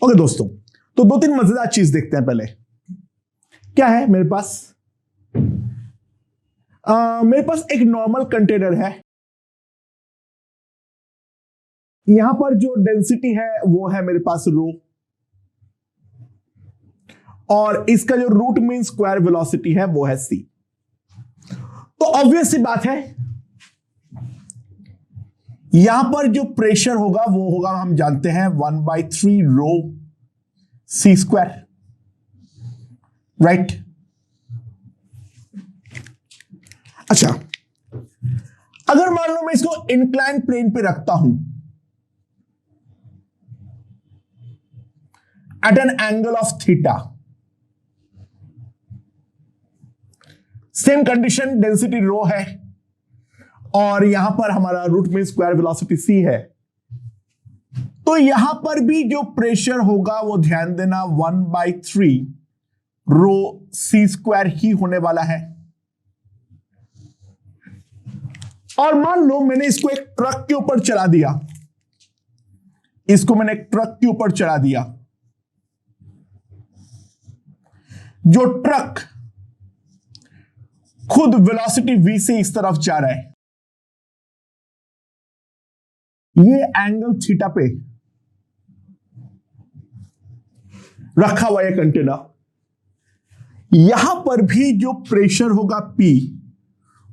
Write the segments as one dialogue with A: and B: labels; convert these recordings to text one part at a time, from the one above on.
A: Okay दोस्तों, तो दो तीन मजेदार चीज देखते हैं। पहले क्या है मेरे पास? मेरे पास एक नॉर्मल कंटेनर है। यहां पर जो डेंसिटी है वो है मेरे पास रो, और इसका जो रूट मीन स्क्वायर वेलोसिटी है वो है सी। तो ऑब्वियस सी बात है, यहां पर जो प्रेशर होगा वो होगा, हम जानते हैं 1/3 रो सी स्क्वायर, राइट? अच्छा, अगर मान लो मैं इसको इंक्लाइन प्लेन पे रखता हूं at an angle of theta, same condition, density rho है और यहां पर हमारा root mean square velocity C है, तो यहां पर भी जो प्रेशर होगा वो ध्यान देना 1/3 रो सी स्क्वायर ही होने वाला है। और मान लो मैंने इसको एक ट्रक के ऊपर चला दिया, इसको मैंने एक ट्रक के ऊपर चला दिया। जो ट्रक खुद वेलोसिटी v से इस तरफ जा रहा है, ये एंगल थीटा पे रखा हुआ है कंटेनर, यहां पर भी जो प्रेशर होगा P,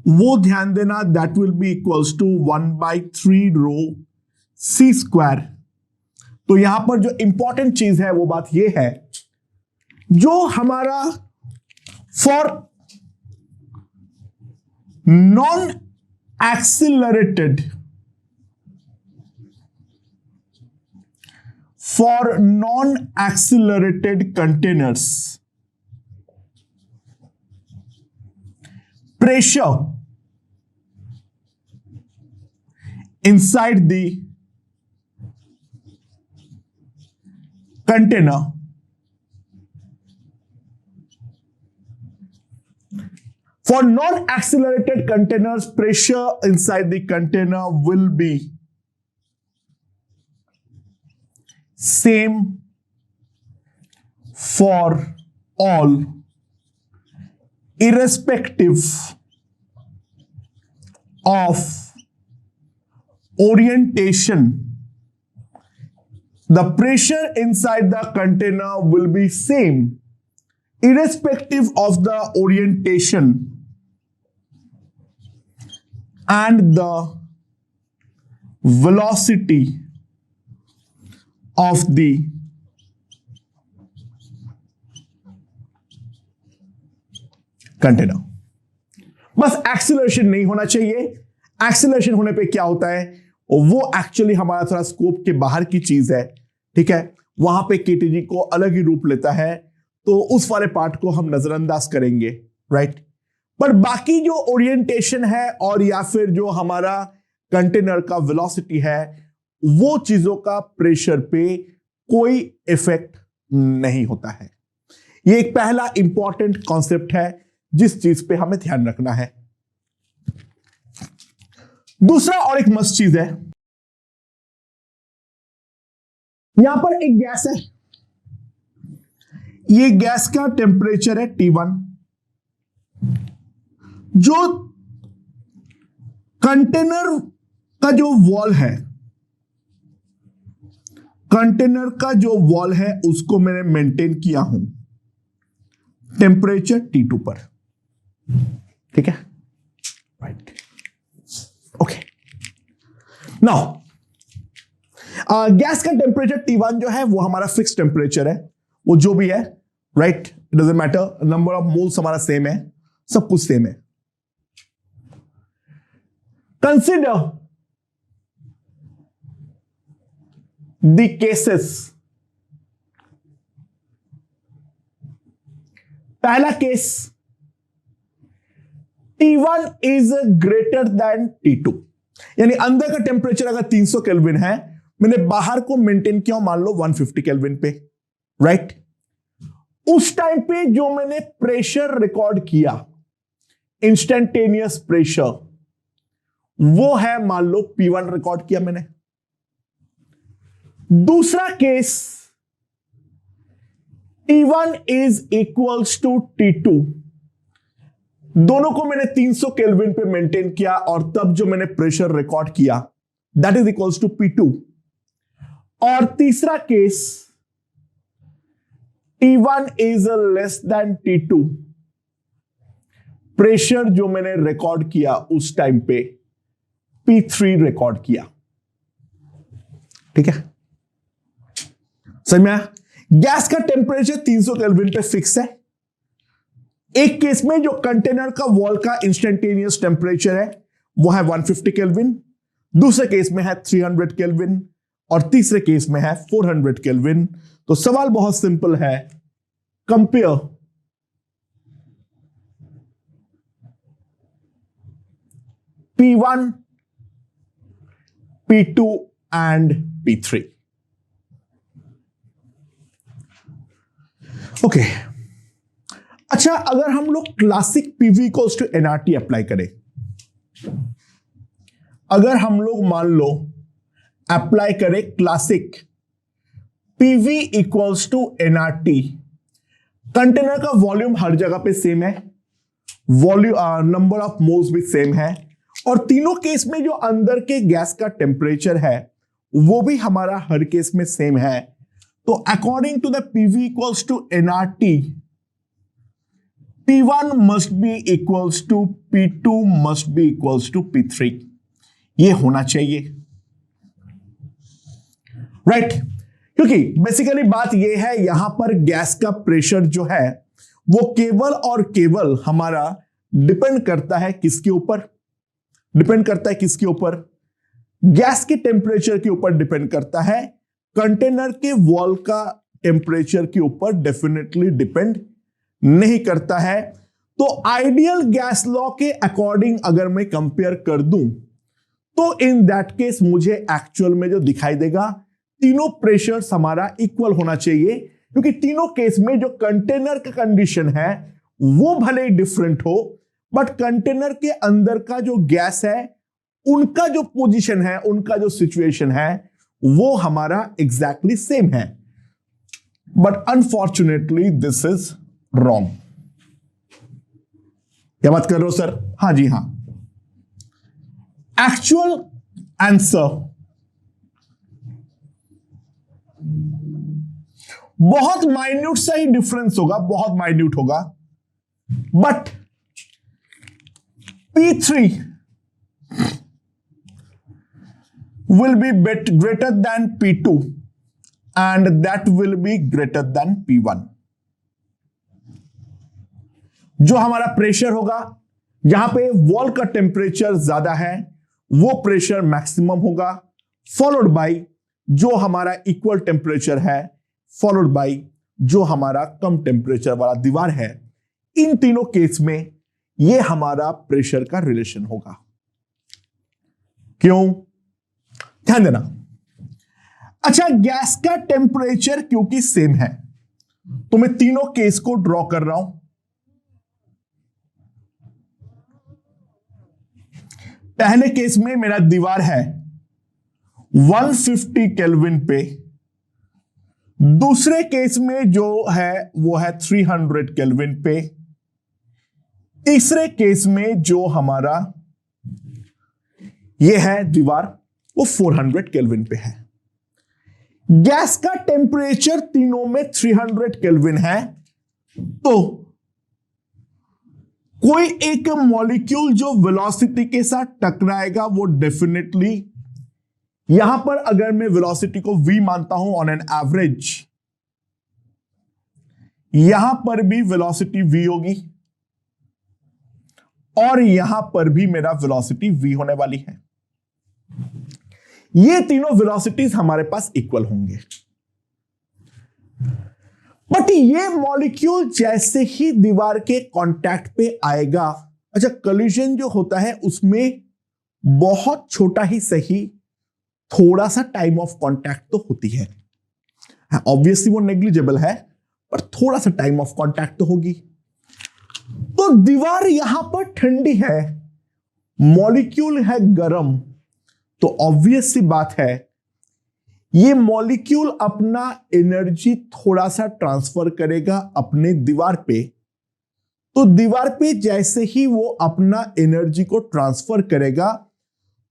A: वो ध्यान देना that will be equals to 1/3 rho C square. तो यहां पर जो इंपॉर्टेंट चीज है वो बात ये है, जो हमारा for non accelerated containers, pressure inside the container for non-accelerated containers, pressure inside the container will be same for all, irrespective of orientation. The pressure inside the container will be same irrespective of the orientation and the velocity of the container. बस acceleration नहीं होना चाहिए। Acceleration होने पे क्या होता है, वो एक्चुअली हमारा थोड़ा स्कोप के बाहर की चीज है, ठीक है? वहां पे केटीजी को अलग ही रूप लेता है, तो उस वाले पार्ट को हम नजरअंदाज करेंगे, राइट? पर बाकी जो ओरिएंटेशन है और या फिर जो हमारा कंटेनर का वेलोसिटी है, वो चीजों का प्रेशर पे कोई इफेक्ट नहीं होता है। ये एक पहला इंपॉर्टेंट कॉन्सेप्ट है जिस चीज पे हमें ध्यान रखना है। दूसरा और एक मस्त चीज है, यहां पर एक गैस है, ये गैस का टेम्परेचर है T1। जो कंटेनर का जो वॉल है, कंटेनर का जो वॉल है उसको मैंने मेंटेन किया हूं टेम्परेचर T2 पर, ठीक है? Right, okay. नाउ गैस का टेम्परेचर T1 जो है वो हमारा फिक्स टेम्परेचर है, वो जो भी है, right? It doesn't matter, number of moles हमारा सेम है, सब कुछ सेम है। कंसिडर the cases, पहला case T1 is greater than T2, यानी अंदर का टेम्परेचर अगर 300 केल्विन है, मैंने बाहर को मेंटेन किया मान लो 150 केल्विन पे, राइट? उस टाइम पे जो मैंने प्रेशर रिकॉर्ड किया, इंस्टेंटेनियस प्रेशर, वो है मान लो P1 रिकॉर्ड किया मैंने। दूसरा case T1 is equals to T2। दोनों को मैंने 300 केल्विन पे मेंटेन किया और तब जो मैंने प्रेशर रिकॉर्ड किया that is equals to P2। और तीसरा case T1 is less than T2, pressure जो मैंने रिकॉर्ड किया उस टाइम पे P3 रिकॉर्ड किया। ठीक है, समझ में आया? गैस का टेम्परेचर 300 केल्विन पे फिक्स है। एक केस में जो कंटेनर का वॉल का इंस्टेंटेनियस टेम्परेचर है वो है 150 केल्विन, दूसरे केस में है 300 केल्विन और तीसरे केस में है 400 केल्विन। तो सवाल बहुत सिंपल है, compare P1, P2 and P3। Okay, अच्छा अगर हम लोग classic PV equals to nRT apply करें, अगर हम लोग मान लो अप्लाई करें classic PV equals to nRT, container का वॉल्यूम हर जगह पे सेम है, वॉल्यूम नंबर ऑफ मोल्स भी सेम है और तीनों केस में जो अंदर के गैस का टेम्परेचर है वो भी हमारा हर केस में सेम है। तो according to the PV equals to nRT, P1 must be equals to P2 must be equals to P3। ये होना चाहिए, राइट? क्योंकि बेसिकली बात यह है, यहां पर गैस का प्रेशर जो है वो केवल और केवल हमारा डिपेंड करता है किसके ऊपर? डिपेंड करता है किसके ऊपर? गैस के टेम्परेचर के ऊपर डिपेंड करता है, कंटेनर के वॉल का टेम्परेचर के ऊपर डेफिनेटली डिपेंड नहीं करता है। तो आइडियल गैस लॉ के अकॉर्डिंग अगर मैं कंपेयर कर दूं तो इन दैट केस मुझे एक्चुअल में जो दिखाई देगा, तीनों प्रेशर्स हमारा इक्वल होना चाहिए, क्योंकि तीनों केस में जो कंटेनर का कंडीशन है वो भले ही डिफरेंट हो बट कंटेनर के अंदर का जो गैस है, उनका जो पोजीशन है, उनका जो सिचुएशन है वो हमारा एग्जैक्टली सेम है। But unfortunately this is wrong. क्या बात कर रहे हो सर? हाँ जी हाँ, एक्चुअल आंसर बहुत माइन्यूट सा ही डिफरेंस होगा, बहुत माइन्यूट होगा, but P3 will be greater than P2 and that will be greater than P1। जो हमारा प्रेशर होगा, यहां पे वॉल का टेम्परेचर ज्यादा है, वो प्रेशर मैक्सिमम होगा, फॉलोड बाय जो हमारा इक्वल टेम्परेचर है, फॉलोड बाय जो हमारा कम टेम्परेचर वाला दीवार है। इन तीनों केस में ये हमारा प्रेशर का रिलेशन होगा। क्यों? ध्यान देना। अच्छा, गैस का टेम्परेचर क्योंकि सेम है तो मैं तीनों केस को ड्रॉ कर रहा हूं। पहले केस में मेरा दीवार है 150 केल्विन पे, दूसरे केस में जो है वो है 300 केल्विन पे, तीसरे केस में जो हमारा ये है दीवार वो 400 केल्विन पे है। गैस का टेम्परेचर तीनों में 300 केल्विन है, तो कोई एक मॉलिक्यूल जो वेलोसिटी के साथ टकराएगा वो डेफिनेटली, यहां पर अगर मैं वेलोसिटी को v मानता हूं ऑन एन एवरेज, यहां पर भी वेलोसिटी v होगी और यहां पर भी मेरा वेलोसिटी v होने वाली है। ये तीनों वेलोसिटीज हमारे पास इक्वल होंगे, बट ये मॉलिक्यूल जैसे ही दीवार के कांटेक्ट पे आएगा, अच्छा कोलिजन जो होता है उसमें बहुत छोटा ही सही थोड़ा सा टाइम ऑफ कांटेक्ट तो होती है, ऑब्वियसली वो नेग्लिजिबल है पर थोड़ा सा टाइम ऑफ कांटेक्ट तो होगी। तो दीवार यहां पर ठंडी है, मॉलिक्यूल है गर्म, तो ऑब्वियस सी बात है ये मॉलिक्यूल अपना एनर्जी थोड़ा सा ट्रांसफर करेगा अपने दीवार पे। तो दीवार पे जैसे ही वो अपना एनर्जी को ट्रांसफर करेगा,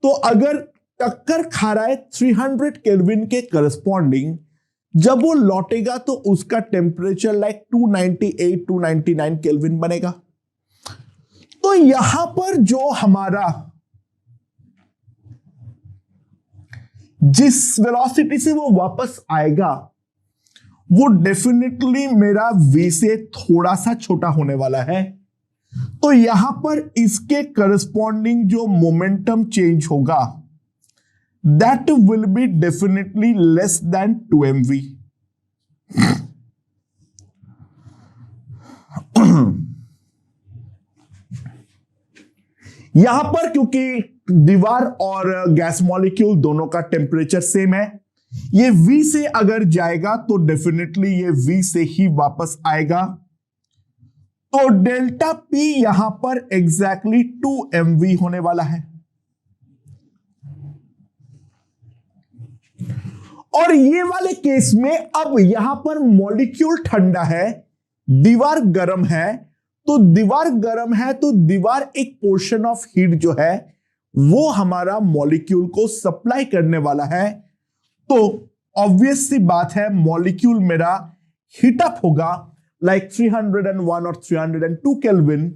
A: तो अगर टक्कर खा रहा है 300 केल्विन के करस्पॉन्डिंग, जब वो लौटेगा तो उसका टेम्परेचर लाइक 298 299 केल्विन बनेगा। तो यहां पर जो हमारा जिस वेलोसिटी से वो वापस आएगा वो डेफिनेटली मेरा v से थोड़ा सा छोटा होने वाला है। तो यहां पर इसके करस्पॉन्डिंग जो मोमेंटम चेंज होगा that will be definitely less than 2mv। यहां पर क्योंकि दीवार और गैस मॉलिक्यूल दोनों का टेम्परेचर सेम है, ये V से अगर जाएगा तो डेफिनेटली ये V से ही वापस आएगा। तो डेल्टा P यहां पर एग्जैक्टली 2mv होने वाला है। और ये वाले केस में अब यहां पर मॉलिक्यूल ठंडा है, दीवार गर्म है। तो दीवार गर्म है तो दीवार एक पोर्शन ऑफ हीट जो है वो हमारा मॉलिक्यूल को सप्लाई करने वाला है। तो ऑब्वियस सी बात है मॉलिक्यूल मेरा हीट अप होगा लाइक 301 और 302 केल्विन।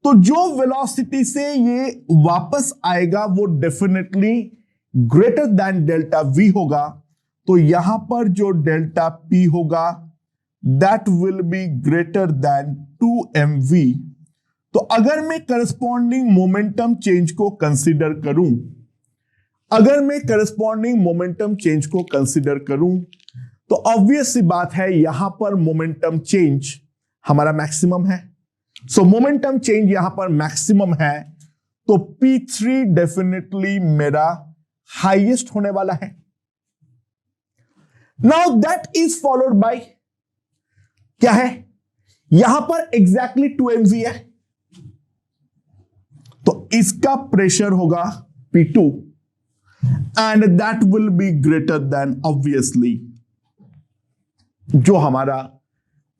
A: तो जो वेलोसिटी से ये वापस आएगा वो definitely greater than delta V होगा। तो यहां पर जो डेल्टा P होगा that will be greater than 2mv। तो अगर मैं करस्पॉन्डिंग मोमेंटम चेंज को कंसीडर करूं, तो ऑब्वियस सी बात है यहां पर मोमेंटम चेंज हमारा मैक्सिमम है। सो मोमेंटम चेंज यहां पर मैक्सिमम है तो P3 डेफिनेटली मेरा हाईएस्ट होने वाला है। Now that is followed by क्या है, यहां पर एग्जैक्टली 2mv है तो इसका प्रेशर होगा P2 and that will be greater than obviously जो हमारा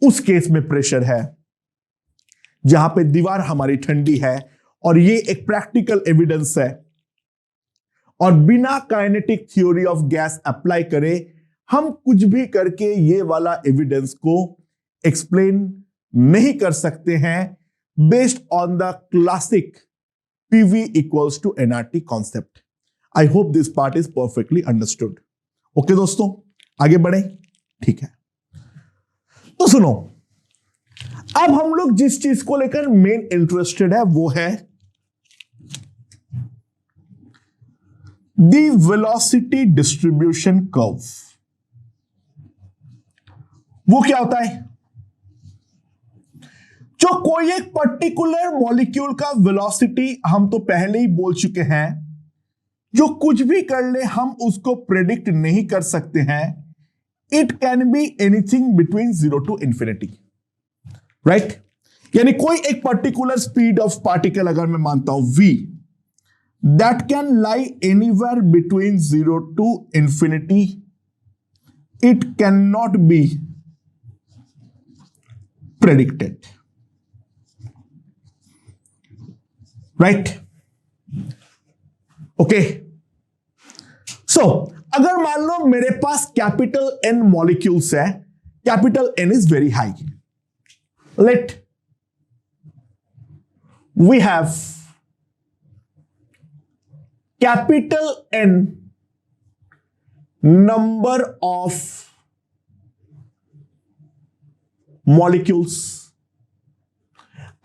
A: उस केस में प्रेशर है जहां पे दीवार हमारी ठंडी है। और ये एक प्रैक्टिकल एविडेंस है और बिना kinetic theory of gas apply करे हम कुछ भी करके ये वाला एविडेंस को एक्सप्लेन नहीं कर सकते हैं based on the classic PV equals to nRT concept. I hope this part is perfectly understood. Okay दोस्तों आगे बढ़े, ठीक है। तो सुनो, अब हम लोग जिस चीज को लेकर मेन इंटरेस्टेड है वो है द वेलोसिटी डिस्ट्रीब्यूशन कर्व। वो क्या होता है, जो कोई एक पर्टिकुलर मॉलिक्यूल का वेलोसिटी हम तो पहले ही बोल चुके हैं, जो कुछ भी कर ले हम उसको प्रेडिक्ट नहीं कर सकते हैं। It can be anything between 0 to infinity, right. यानी कोई एक पर्टिकुलर स्पीड ऑफ पार्टिकल अगर मैं मानता हूं v, that can lie anywhere between 0 to infinity। It can not be predicted, right. Okay, so अगर मान लो मेरे पास कैपिटल N मॉलिक्यूल्स है, capital N is very high, let we have capital N number of molecules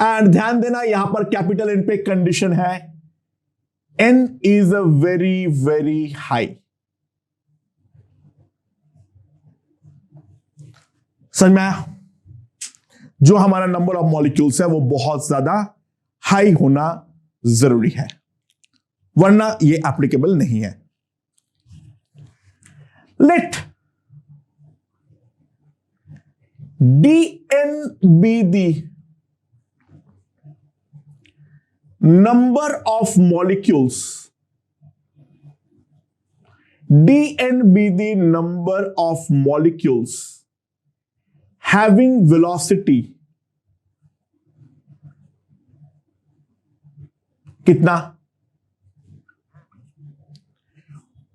A: and ध्यान देना यहां पर कैपिटल N पे कंडीशन है N is a very very high. समझ में आया, जो हमारा नंबर ऑफ मॉलिक्यूल्स है वो बहुत ज्यादा हाई होना जरूरी है वरना ये एप्लीकेबल नहीं है। Let dn be the number of molecules dn be the number of molecules having velocity कितना,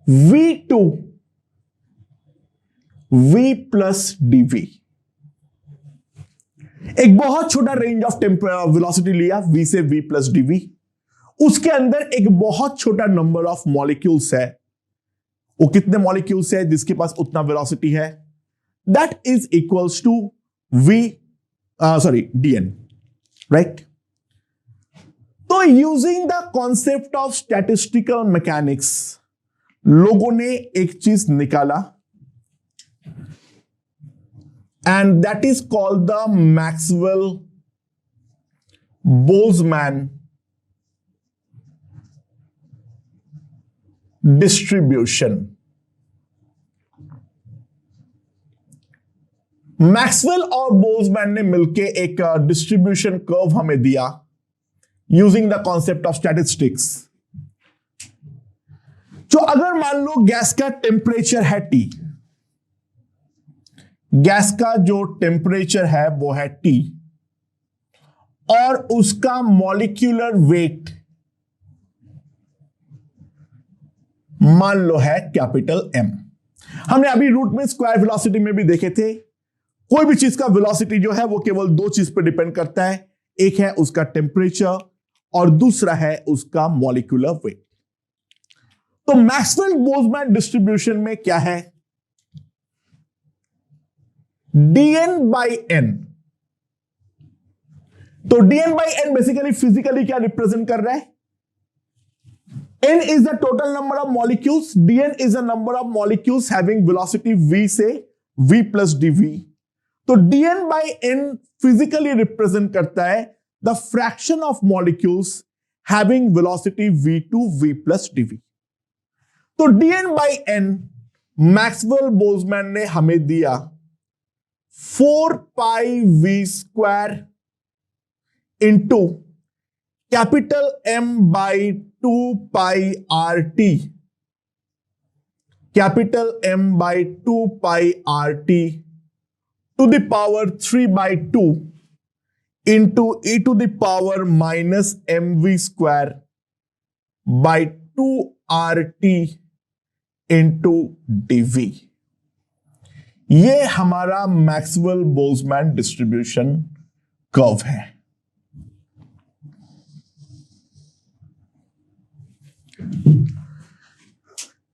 A: v2 v प्लस dv। एक बहुत छोटा रेंज ऑफ वेलोसिटी लिया v से v प्लस dv, उसके अंदर एक बहुत छोटा नंबर ऑफ मॉलिक्यूल्स है। वो कितने मॉलिक्यूल्स है जिसके पास उतना वेलोसिटी है, that is equals to v dn, right. तो using the concept of statistical mechanics लोगों ने एक चीज निकाला and that is called the Maxwell Boltzmann distribution. Maxwell और बोल्ट्जमैन ने मिलकर एक डिस्ट्रीब्यूशन कर्व हमें दिया using the concept of statistics. जो अगर मान लो गैस का टेम्परेचर है T, गैस का जो टेम्परेचर है वो है T और उसका मॉलिक्यूलर वेट मान लो है कैपिटल M। हमने अभी रूट में स्क्वायर वेलोसिटी में भी देखे थे, कोई भी चीज का वेलोसिटी जो है वो केवल दो चीज पर डिपेंड करता है, एक है उसका टेम्परेचर और दूसरा है उसका मॉलिक्यूलर वेट। तो मैक्सवेल बोल्ट्जमैन डिस्ट्रीब्यूशन में क्या है, dn बाई n। तो dn by n basically physically क्या रिप्रेजेंट कर रहा है, n is the total number of molecules, dn is the number of molecules having velocity v से v plus dv। तो dn by n physically represent करता है the fraction of molecules having velocity v2 v plus dv। तो dn by n Maxwell Boltzmann ने हमें दिया 4 pi v square into capital M by 2 pi RT, capital M by 2 pi RT to the power 3 by 2 into e to the power minus mv square by 2 RT into dv। ये हमारा Maxwell Boltzmann distribution curve है।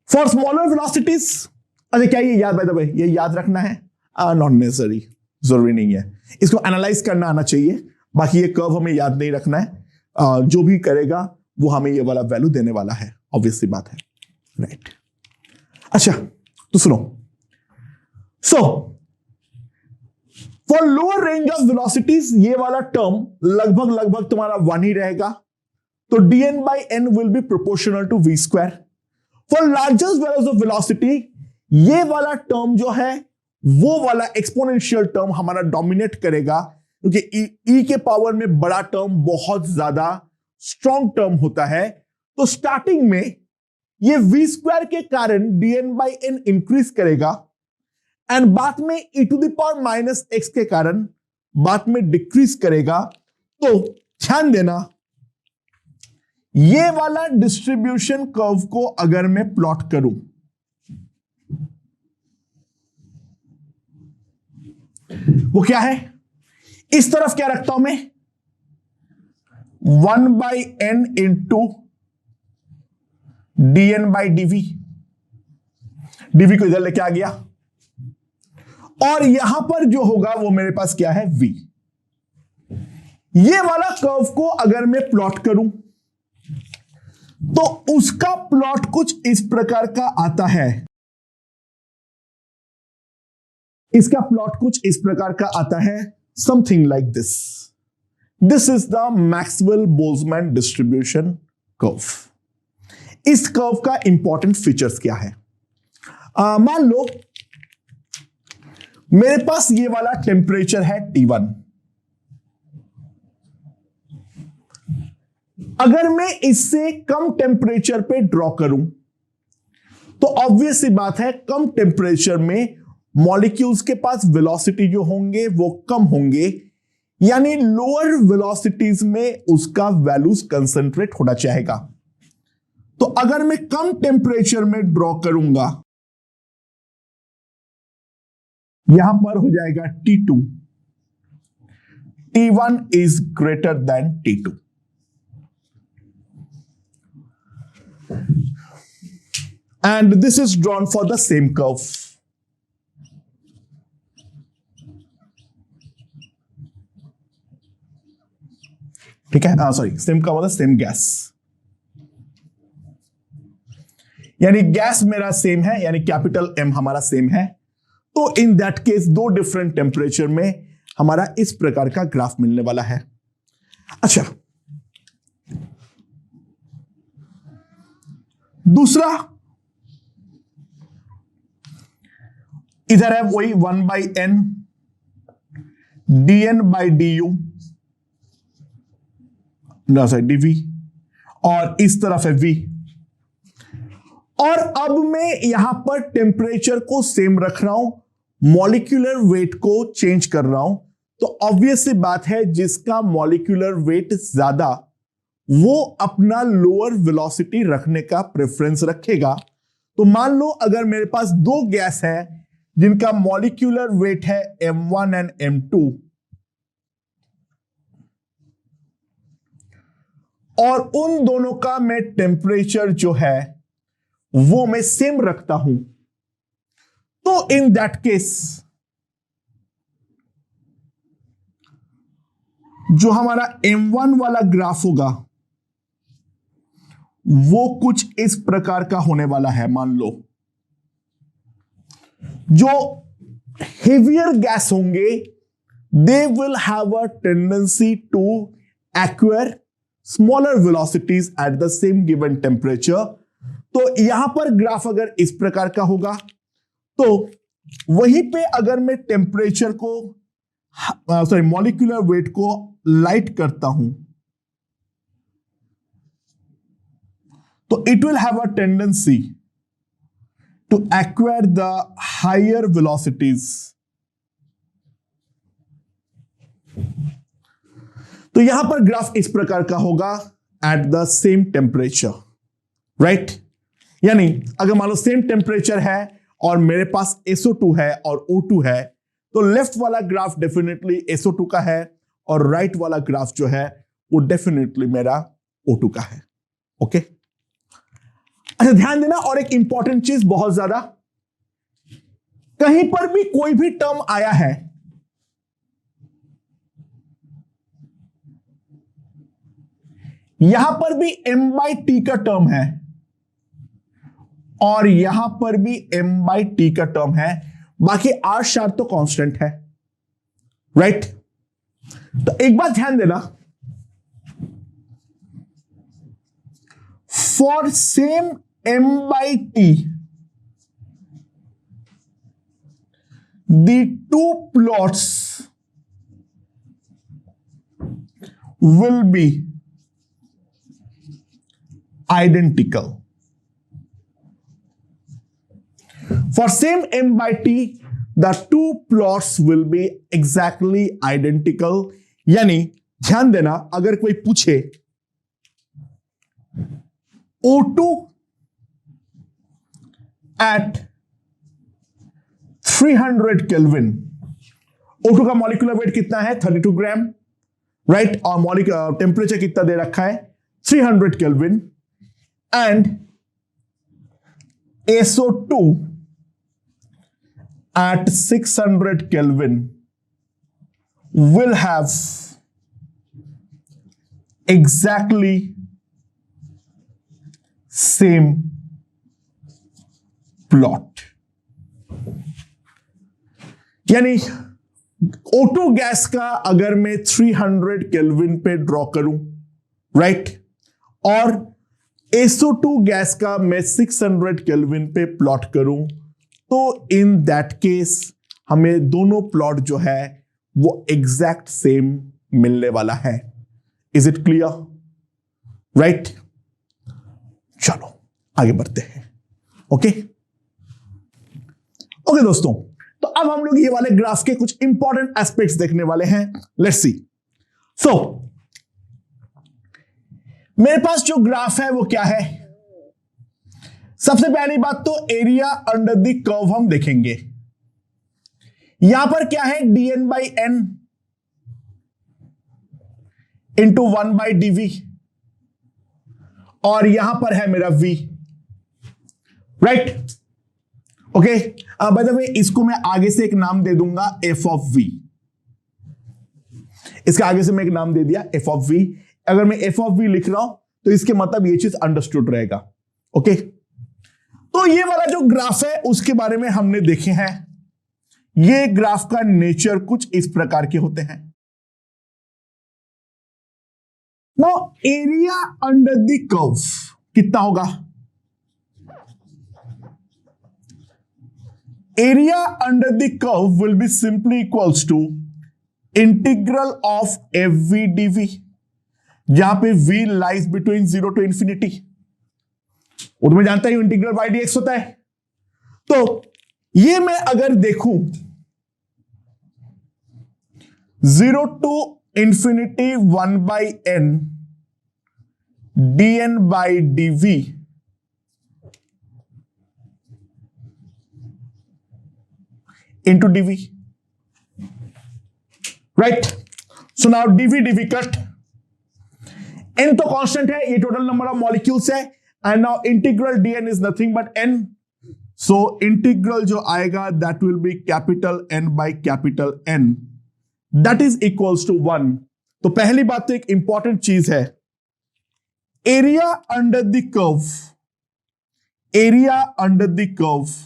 A: For smaller velocities, अच्छा क्या ये याद, bye the वे ये याद रखना है, नॉट नेसेसरी, जरूरी नहीं है, इसको एनालाइज करना आना चाहिए, बाकी ये कर्व हमें याद नहीं रखना है। जो भी करेगा वो हमें ये वाला वैल्यू देने वाला है, ऑब्वियसली बात है, राइट। अच्छा तो सुनो, so for lower range of velocities ये वाला टर्म लगभग तुम्हारा 1 ही रहेगा, तो dn by n will be proportional to v square। For largest values of velocity ये वाला टर्म जो है वो वाला एक्सपोनेंशियल टर्म हमारा डोमिनेट करेगा, क्योंकि e के पावर में बड़ा टर्म बहुत ज्यादा स्ट्रॉन्ग टर्म होता है। तो स्टार्टिंग में ये v स्क्वायर के कारण dn by n इंक्रीज करेगा एंड बाद में e to the power minus x के कारण बाद में डिक्रीज करेगा। तो ध्यान देना, ये वाला डिस्ट्रीब्यूशन कर्व को अगर मैं प्लॉट करूं, वो क्या है, इस तरफ क्या रखता हूं मैं, 1 by n into dn by dv। dv को इधर लेके आ गया और यहां पर जो होगा वो मेरे पास क्या है, v। ये वाला कर्व को अगर मैं प्लॉट करूं तो उसका प्लॉट कुछ इस प्रकार का आता है, इसका प्लॉट कुछ इस प्रकार का आता है, something like this. This is the Maxwell Boltzmann distribution curve. इस कर्व का इंपॉर्टेंट फीचर्स क्या है, मान लो मेरे पास ये वाला टेम्परेचर है T1, अगर मैं इससे कम टेम्परेचर पे ड्रॉ करूं तो ऑब्वियस सी बात है कम टेम्परेचर में मॉलिक्यूल्स के पास वेलोसिटी जो होंगे वो कम होंगे, यानी लोअर वेलोसिटीज में उसका वैल्यूज कंसंट्रेट होना चाहेगा। तो अगर मैं कम टेम्परेचर में ड्रॉ करूंगा, यहां पर हो जाएगा T2, T1 is greater than T2। And this is drawn for the same curve। ठीक है, सॉरी, सेम का मतलब सेम गैस, यानी गैस मेरा सेम है, यानी कैपिटल M हमारा सेम है। तो इन दैट केस दो डिफरेंट टेम्परेचर में हमारा इस प्रकार का ग्राफ मिलने वाला है। अच्छा, दूसरा इधर है वही 1/n dn/du dv, और इस तरफ है v। और अब मैं यहां पर टेम्परेचर को सेम रख रहा हूं, मॉलिक्यूलर वेट को चेंज कर रहा हूं। तो ऑब्वियस सी बात है जिसका मॉलिक्यूलर वेट ज्यादा वो अपना लोअर वेलोसिटी रखने का प्रेफरेंस रखेगा। तो मान लो अगर मेरे पास दो गैस है जिनका मॉलिक्यूलर वेट है m1 एंड m2, और उन दोनों का मैं टेम्परेचर जो है वो मैं सेम रखता हूं, तो इन दैट केस जो हमारा m1 वाला ग्राफ होगा वो कुछ इस प्रकार का होने वाला है। मान लो जो हेवियर गैस होंगे they will have a tendency to acquire smaller velocities at the same given temperature. तो यहां पर ग्राफ अगर इस प्रकार का होगा, तो वहीं पे अगर मैं टेम्परेचर को सॉरी मॉलिक्यूलर वेट को लाइट करता हूं तो it will have a tendency to acquire the higher velocities. तो यहां पर ग्राफ इस प्रकार का होगा at the same temperature, right. यानी अगर मान लो सेम टेम्परेचर है और मेरे पास SO2 है और O2 है, तो लेफ्ट वाला ग्राफ डेफिनेटली SO2 का है और राइट वाला ग्राफ जो है वो डेफिनेटली मेरा O2 का है। ओके, अच्छा ध्यान देना, और एक इंपॉर्टेंट चीज बहुत ज्यादा, कहीं पर भी कोई भी टर्म आया है यहां पर भी m/t का टर्म है और यहां पर भी m/t का टर्म है, बाकी r शार तो कांस्टेंट है, राइट। तो एक बात ध्यान देना, for same m/t the two plots will be identical। For same m/t the two plots will be exactly identical। यानी ध्यान देना, अगर कोई पूछे O2 at 300 केल्विन, O2 का मॉलिक्यूलर वेट कितना है 32 ग्राम, राइट, और टेम्परेचर कितना दे रखा है 300 kelvin, and SO2 at 600 Kelvin will have exactly same plot। यानी O2 गैस का अगर मैं 300 केल्विन पे ड्रॉ करूं, राइट, और SO2 गैस का मैं 600 केल्विन पे प्लॉट करूं, तो इन दैट केस हमें दोनों प्लॉट जो है वो एग्जैक्ट सेम मिलने वाला है। Is it clear, right. चलो आगे बढ़ते हैं। ओके ओके दोस्तों, तो अब हम लोग ये वाले ग्राफ के कुछ इंपॉर्टेंट एस्पेक्ट्स देखने वाले हैं। Let's see. सो मेरे पास जो ग्राफ है वो क्या है? सबसे पहली बात तो एरिया अंडर द कर्व हम देखेंगे। यहां पर क्या है? dn by n into 1 by dv, और यहां पर है मेरा v, right? Okay, by the way इसको मैं आगे से एक नाम दे दूंगा f ऑफ v। इसके आगे से मैं एक नाम दे दिया f ऑफ v। अगर मैं f ऑफ v लिख रहा हूं तो इसके मतलब ये चीज अंडरस्टूड रहेगा। ओके, तो ये वाला जो ग्राफ है उसके बारे में हमने देखे हैं। ये ग्राफ का नेचर कुछ इस प्रकार के होते हैं। Now area under the curve कितना होगा? Area under the curve will be simply equals to integral of F dv, जहां पे v lies between 0 to infinity. वो तो मैं जानता ही इंटीग्रल बाई dx होता है। तो ये मैं अगर देखूं 0 to infinity 1 by n dn by dv into dv, right? So now dv cut, n तो कांस्टेंट है, ये टोटल नंबर ऑफ मॉलिक्यूल्स है, and now integral dn is nothing but n। So integral जो आएगा that will be capital N by capital N, that is equals to 1। तो पहली बात तो एक इंपॉर्टेंट चीज है, area under the curve, area under the curve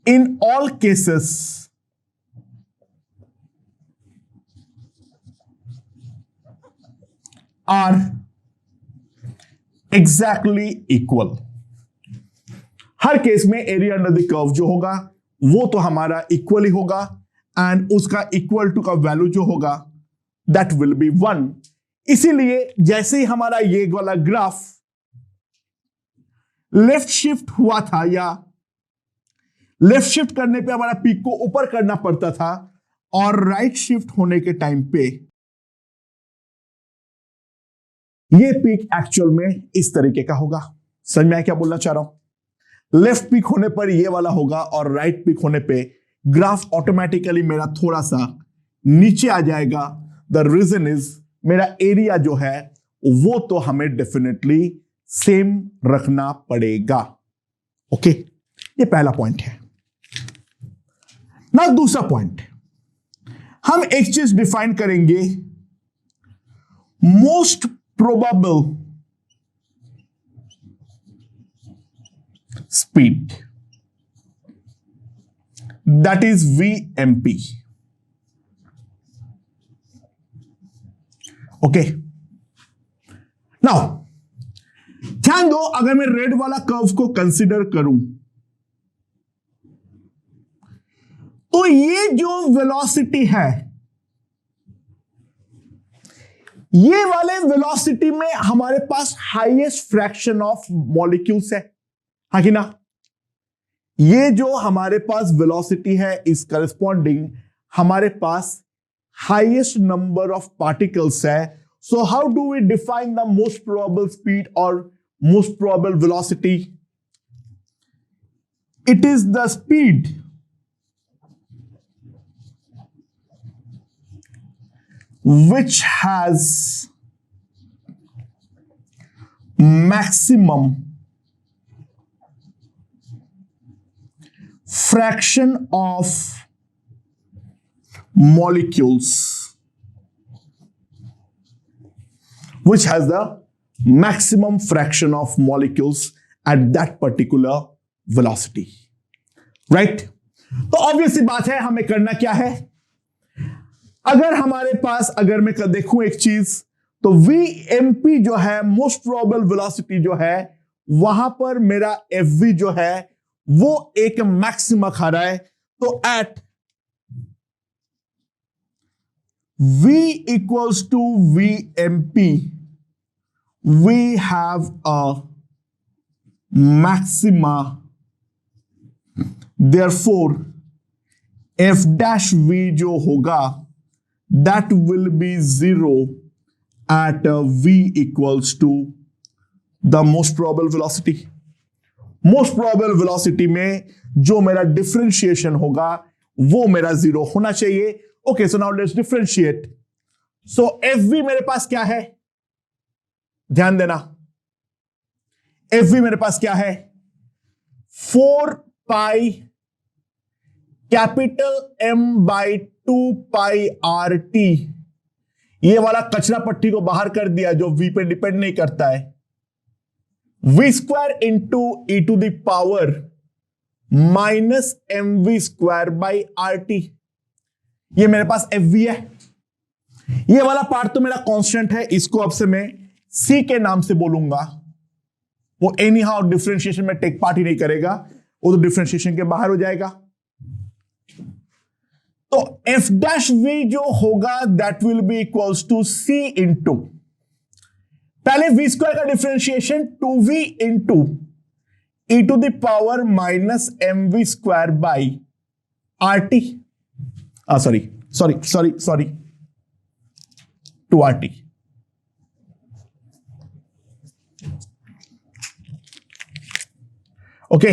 A: in all cases are exactly equal। Her case में एरिया अंडर द कर्व जो होगा वो तो हमारा इक्वल ही होगा, एंड उसका इक्वल टू का वैल्यू जो होगा दैट विल बी 1। इसीलिए जैसे ही हमारा ये वाला ग्राफ लेफ्ट शिफ्ट हुआ था, या लेफ्ट शिफ्ट करने पे हमारा पीक को ऊपर करना पड़ता था, और राइट शिफ्ट होने के टाइम पे ये पीक एक्चुअल में इस तरीके का होगा। समझ में आया क्या बोलना चाह रहा हूं? लेफ्ट पीक होने पर ये वाला होगा, और राइट पीक होने पे ग्राफ ऑटोमेटिकली मेरा थोड़ा सा नीचे आ जाएगा। द रीजन इज मेरा एरिया जो है वो तो हमें डेफिनेटली सेम रखना पड़ेगा। ओके, ये पहला पॉइंट है ना। दूसरा पॉइंट, हम एक चीज डिफाइन करेंगे, most probable speed, that is VMP। Okay, now ध्यान दो, अगर मैं रेड वाला कर्व को कंसीडर करूं तो ये जो वेलोसिटी है, ये वाले वेलोसिटी में हमारे पास हाईएस्ट फ्रैक्शन ऑफ मॉलिक्यूल्स है, हाँ कि ना? ये जो हमारे पास वेलोसिटी है इस करस्पॉन्डिंग हमारे पास हाईएस्ट नंबर ऑफ पार्टिकल्स है। So how do we define the most probable speed और most probable velocity? It is the speed which has maximum fraction of molecules, which has the maximum fraction of molecules at that particular velocity, right? तो obvious बात है, हमें करना क्या है? अगर हमारे पास, अगर मैं देखूं एक चीज, तो VMP जो है, मोस्ट प्रोबेबल वेलोसिटी जो है, वहां पर मेरा FV जो है वो एक मैक्सिमा खा रहा है। तो at V equals to VMP we have a maxima, therefore f dash v जो होगा that will be 0 at v equals to the most probable velocity. Most probable velocity में जो मेरा डिफरेंशिएशन होगा वो मेरा 0 होना चाहिए. Okay, so now let's differentiate. So F V मेरे पास क्या है, ध्यान देना, एफ वी मेरे पास क्या है, 4 pi capital M by 2 pi R T. ये वाला कचरा पट्टी को बाहर कर दिया जो वी पे डिपेंड नहीं करता है. v square into E to the power minus M V square by R T. ये मेरे पास एफ वी है. ये वाला पार्ट तो मेरा कांस्टेंट है, इसको अब से मैं c के नाम से बोलूंगा. वो एनी हाउ डिफरेंशिएशन में टेक पार्ट ही नहीं करेगा, वो तो डिफरेंशिएशन के बाहर हो जाएगा. तो एफ डैश वी जो होगा that will be equals to c into, पहले v स्क्वायर का differentiation 2v into E to the power minus M V square by R T. Sorry 2 R T. Okay,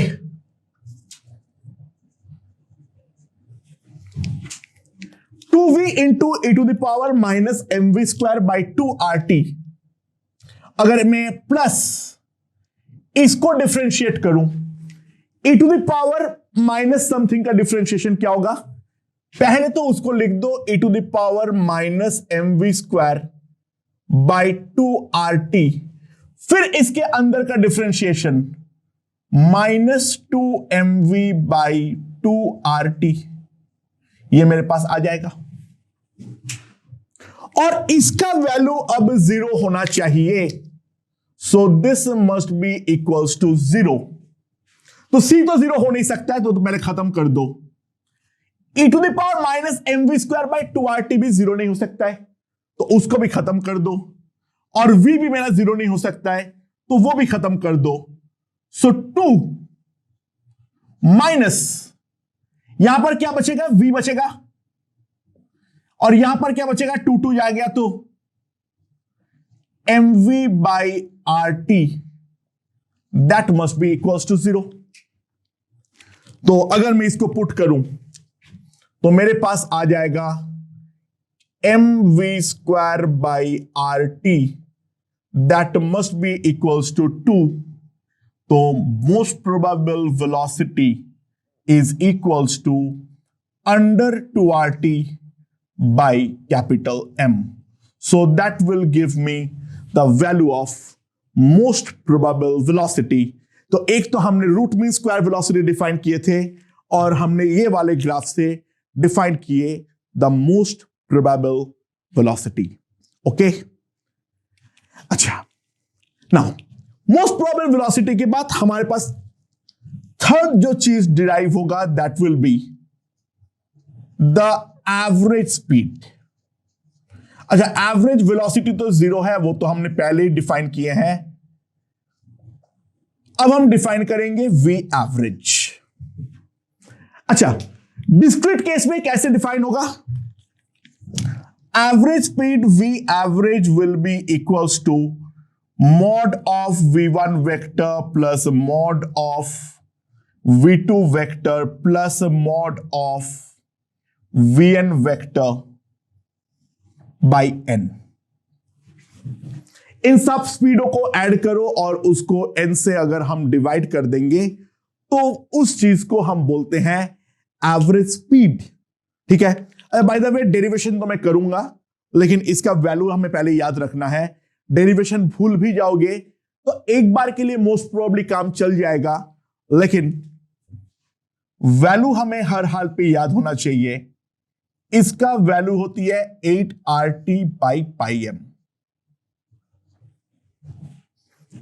A: two V into E to the power minus M V square by 2 R T. अगर मैं plus इसको differentiate करूं, e to the power minus something का differentiation क्या होगा, पहले तो उसको लिख दो e to the power minus M V square by 2 R T. फिर इसके अंदर का differentiation minus 2 M V by 2 R T. ये मेरे पास आ जाएगा और इसका वैल्यू अब 0 होना चाहिए. So this must be equals to 0. तो c तो 0 हो नहीं सकता है, तो पहले खत्म कर दो. e to the power minus M V square by 2 R T भी 0 नहीं हो सकता है, तो उसको भी खत्म कर दो. और v भी मेरा 0 नहीं हो सकता है, तो वो भी खत्म कर दो. सो 2 माइनस, यहां पर क्या बचेगा, v बचेगा, और यहां पर क्या बचेगा, 2 जा गया, तो M V by R T that must be equals to 0. तो अगर मैं इसको पुट करूं तो मेरे पास आ जाएगा M V square by R T that must be equals to 2. तो most probable velocity is equals to under 2 R T by capital M. So that will give me the value of most probable velocity. तो एक तो हमने root mean square velocity define किए थे और हमने ये वाले ग्राफ से डिफाइन किए the most probable velocity. Okay, अच्छा, नाउ मोस्ट प्रोबेबल वेलोसिटी के बाद हमारे पास थर्ड जो चीज डिराइव होगा that will be the average speed. अच्छा, एवरेज वेलोसिटी तो 0 है, वो तो हमने पहले ही डिफाइन किए हैं. अब हम डिफाइन करेंगे वी एवरेज. अच्छा, डिस्क्रीट केस में कैसे डिफाइन होगा, average speed V average will be equals to mod of v1 vector plus mod of v2 vector plus mod of vn vector by n. इन सब स्पीडों को ऐड करो और उसको n से अगर हम डिवाइड कर देंगे तो उस चीज को हम बोलते हैं एवरेज स्पीड. ठीक है, बाय द वे डेरिवेशन तो मैं करूंगा, लेकिन इसका वैल्यू हमें पहले याद रखना है. डेरिवेशन भूल भी जाओगे तो एक बार के लिए मोस्ट प्रोबेबली काम चल जाएगा, लेकिन वैल्यू हमें हर हाल पे याद होना चाहिए. इसका वैल्यू होती है 8 RT बाई पाई एम.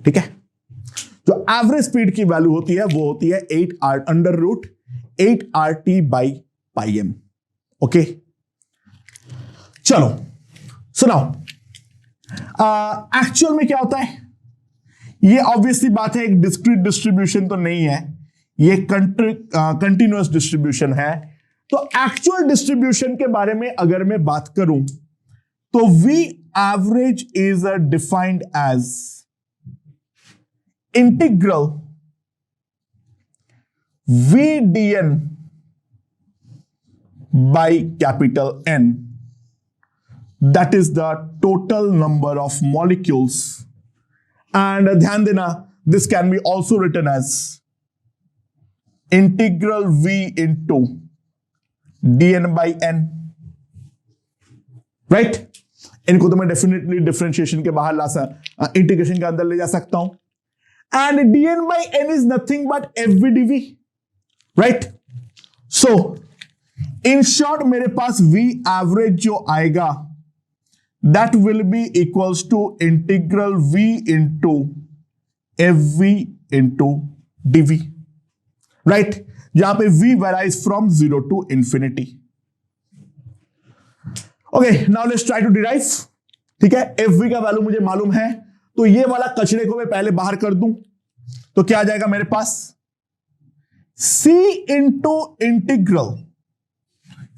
A: ठीक है, जो एवरेज स्पीड की वैल्यू होती है वो होती है 8 under root 8 RT by pi M. Okay, चलो सुनाओ एक्चुअल में क्या होता है. ये ऑब्वियसली बात है, एक डिस्क्रीट डिस्ट्रीब्यूशन तो नहीं है, ये कंटिन्यूअस डिस्ट्रीब्यूशन है। तो एक्चुअल डिस्ट्रीब्यूशन के बारे में अगर मैं बात करूं तो V average is defined as integral VDN by capital N, that is the total number of molecules, and ध्यान देना, this can be also written as integral V into DN by N, right? इनको तो मैं definitely differentiation के बाहर integration के अंदर ले जा सकता हूं, and DN by N is nothing but FVdV, right? So in short मेरे पास V average जो आएगा that will be equals to integral V into FV into dV, right? जहां पे V varies from 0 to infinity. Okay, now let's try to derive. ठीक है, FV का value मुझे मालूम है, तो ये वाला कचरे को मैं पहले बाहर कर दूं तो क्या आ जाएगा मेरे पास, C इंटू इंटीग्रल,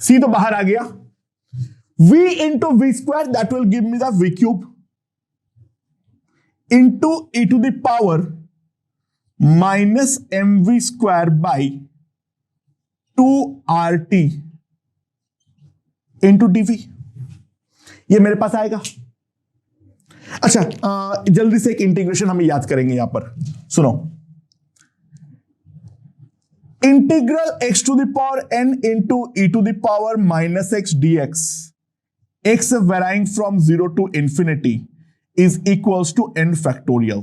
A: C तो बाहर आ गया, V into V square, that will give me the V cube, into e to the power minus mv square by 2RT into dV, ये मेरे पास आएगा। अच्छा, जल्दी से एक इंटीग्रेशन हम याद करेंगे यहां पर, सुनो, integral x to the power n into e to the power minus x dx, x varying from 0 to infinity is equals to n factorial.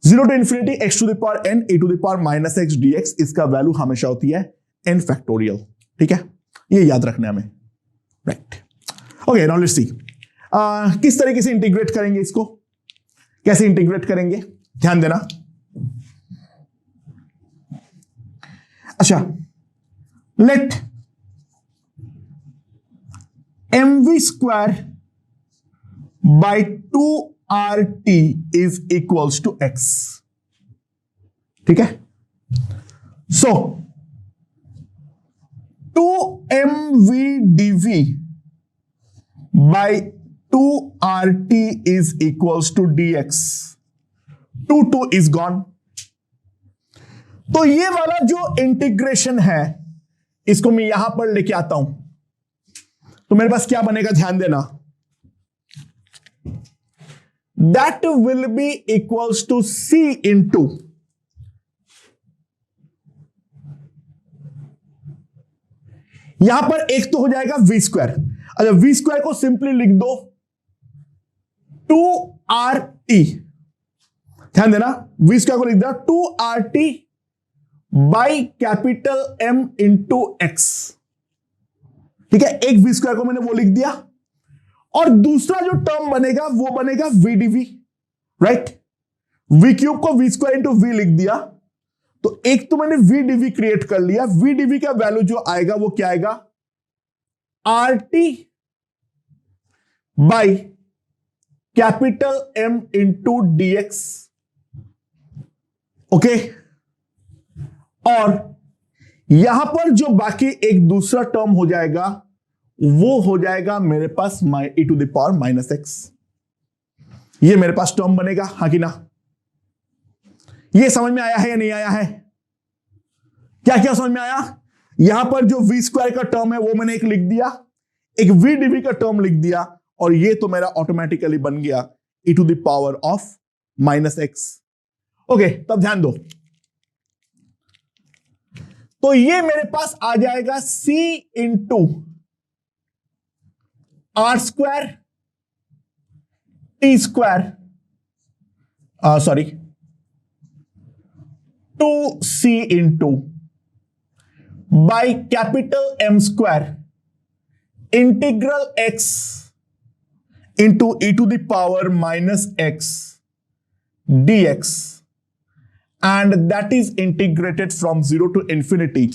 A: Zero to infinity x to the power n e to the power minus x dx, इसका value हमेशा होती है n factorial, ठीक है, ये याद रखना है हमें, right? Okay, now let's see किस तरीके से इंटीग्रेट करेंगे इसको, कैसे इंटीग्रेट करेंगे, ध्यान देना। अच्छा, let mv square by 2RT is equals to x, ठीक है? सो 2mv/dv by 2RT is equals to dx. 2 is gone. तो ये वाला जो इंटीग्रेशन है इसको मैं यहां पर लेके आता हूं, तो मेरे पास क्या बनेगा, ध्यान देना, that will be equals to C into यहां पर एक तो हो जाएगा V स्क्वायर, अच्छा V स्क्वायर को सिंपली लिख दो 2RT, ध्यान देना, V स्क्वायर को लिख दिया 2RT by capital M into x, ठीक है, एक V स्क्वायर को मैंने वो लिख दिया, और दूसरा जो टर्म बनेगा वो बनेगा VdV, राइट? V क्यूब को V स्क्वायर इंटू V लिख दिया, तो एक तो मैंने VdV क्रिएट कर लिया, VdV का वैल्यू जो आएगा वो क्या आएगा, RT by capital M into dx, okay? और यहां पर जो बाकी एक दूसरा टर्म हो जाएगा वो हो जाएगा मेरे पास e to the power minus X, ये मेरे पास टर्म बनेगा, हाँ कि ना? ये समझ में आया है या नहीं आया है? क्या क्या समझ में आया? यहां पर जो V स्क्वायर का टर्म है वो मैंने एक लिख दिया, एक VdV का टर्म लिख दिया, और ये तो मेरा ऑटोमेटिकली बन गया e to the power of minus X. Okay, तब ध्यान दो, तो ये मेरे पास आ जाएगा C into R square T square, sorry 2C into by capital M square integral x into e to the power minus x dx, and that is integrated from 0 to infinity.